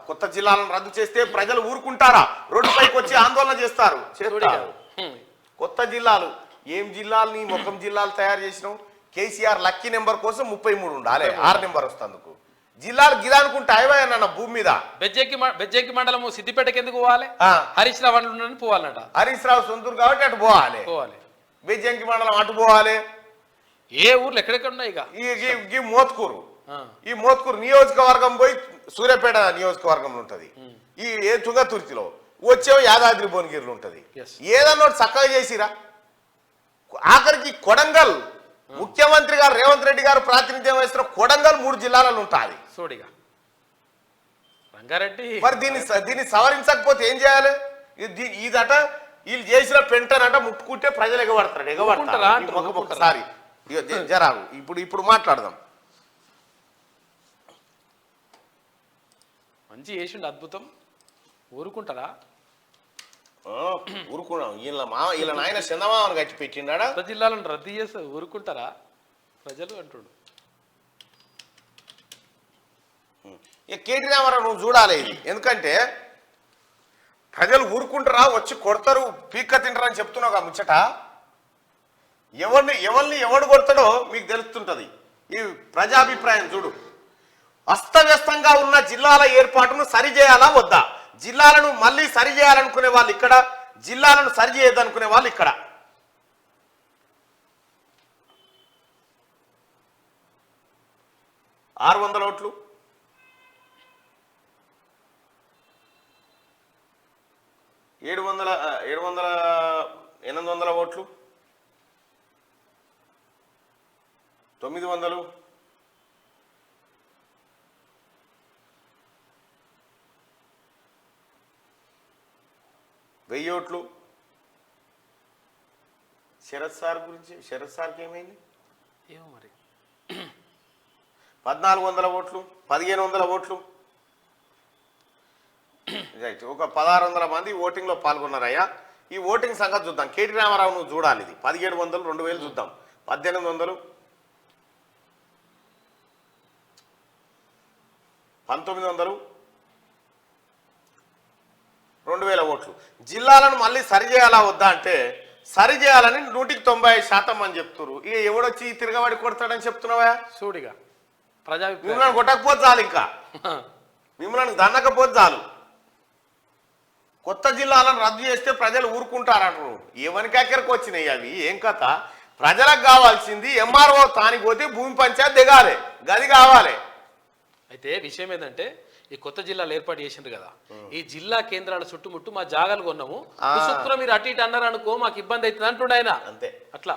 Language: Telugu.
కొత్త జిల్లాలను రద్దు చేస్తే ప్రజలు ఊరుకుంటారా? రోడ్డుపైకి వచ్చి ఆందోళన చేస్తారు. కొత్త జిల్లాలు ఏం జిల్లాలు? నీ ముఖం జిల్లాలు తయారు చేసినావు. కేసీఆర్ లక్కీ నెంబర్ కోసం 33 ఉండాలి, 6 నెంబర్ వస్తందుకు. జిల్లాలు గిదానుకుంటే అయ్యాయన్న భూమి మీద. బెజ్జెక్కి మండలం సిద్దిపేటకి ఎందుకు పోవాలి? హరీష్ రావు అని పోవాలట. హరీష్ రావు సొంతూరు కాబట్టి అటు పోవాలి. బెజ్జంకి మండలం అటు పోవాలి. ఏ ఊర్లు ఎక్కడెక్కడ ఉన్నాయి? ఈ మోత్కూరు, ఈ మోత్కూరు నియోజకవర్గం పోయి సూర్యాపేట నియోజకవర్గంలో ఉంటది. ఈ తుంగతుర్తిలో వచ్చేవో యాదాద్రి భువనగిరిలో ఉంటది. ఏదన్నా చక్కగా చేసిరా. ఆఖరికి కొడంగల్ ముఖ్యమంత్రి గారు రేవంత్ రెడ్డి గారు ప్రాతినిధ్యం వహిస్తున్న కొడంగల్ 3 జిల్లాలలో ఉంటుంది. సోడిగా రంగారెడ్డి. మరి దీన్ని సవరించకపోతే ఏం చేయాలి? ఇదట వీళ్ళు చేసిన పెంటనట ముట్టుకుంటే ప్రజలు ఎగబడతారు. ఒకసారి జరాగు ఇప్పుడు మాట్లాడదాం. మంచి చేసిండు, అద్భుతం. ఊరుకుంటారా? ఊరుకున్నాం. వీళ్ళ నాయన చందమామను కట్టి పెట్టిండా. జిల్లాలను రద్దు చేస్తే ఊరుకుంటారా ప్రజలు అంటుడు. కేటీ రామారావు నువ్వు చూడాలి ఇది. ఎందుకంటే ప్రజలు ఊరుకుంటారా, వచ్చి కొడతారు, పీక్క తింటారని చెప్తున్నావు ముచ్చట. ఎవడు కొడతాడో మీకు తెలుస్తుంటది. ఈ ప్రజాభిప్రాయం చూడు. అస్తవ్యస్తంగా ఉన్న జిల్లాల ఏర్పాటును సరిచేయాలా వద్దా? జిల్లాలను మళ్ళీ సరి చేయాలనుకునే వాళ్ళు ఇక్కడ, జిల్లాలను సరి చేయొద్దనుకునే వాళ్ళు ఇక్కడ. $600 ఓట్లు, 800 ఓట్లు, 900, 1000 ఓట్లు. శరత్ సార్ గురించి, శరత్ సార్కి ఏమైంది ఏమో మరి. 1400 ఓట్లు, 1500 ఓట్లు. రైట్. ఒక 1600 మంది ఓటింగ్లో పాల్గొన్నారయ్యా. ఈ ఓటింగ్ సంగతి చూద్దాం. కేటీ రామారావు నువ్వు చూడాలి. ఇది 1700, 2000 చూద్దాం. 1800, 1900, 2000 ఓట్లు. జిల్లాలను మళ్ళీ సరిచేయాలా వద్దా అంటే సరిచేయాలని 190% అని చెప్తున్నారు. ఇక ఎవడొచ్చి తిరగబడి కొడతాడని చెప్తున్నావా? సూడిగా మిమ్మల్ని కొట్టకపోతే చాలు, ఇంకా మిమ్మల్ని దండకపోతే చాలు. కొత్త జిల్లాలను రద్దు చేస్తే ప్రజలు ఊరుకుంటారంటారు. ఎవరికెక్కడికి వచ్చినాయి అవి? ఏం కథ? ప్రజలకు కావాల్సింది ఎంఆర్ఓ తానికి పోతే భూమి పంచాయతీ దిగాలి, గది కావాలి. అయితే విషయం ఏంటంటే ఈ కొత్త జిల్లాలు ఏర్పాటు చేసిండ్రు కదా, ఈ జిల్లా కేంద్రాల చుట్టుముట్టు మా జాగాలు కొన్నాము, మీరు అటు ఇటు అన్నారు అనుకో మాకు ఇబ్బంది అవుతుంది అంటుండే ఆయన. అంతే. అట్లా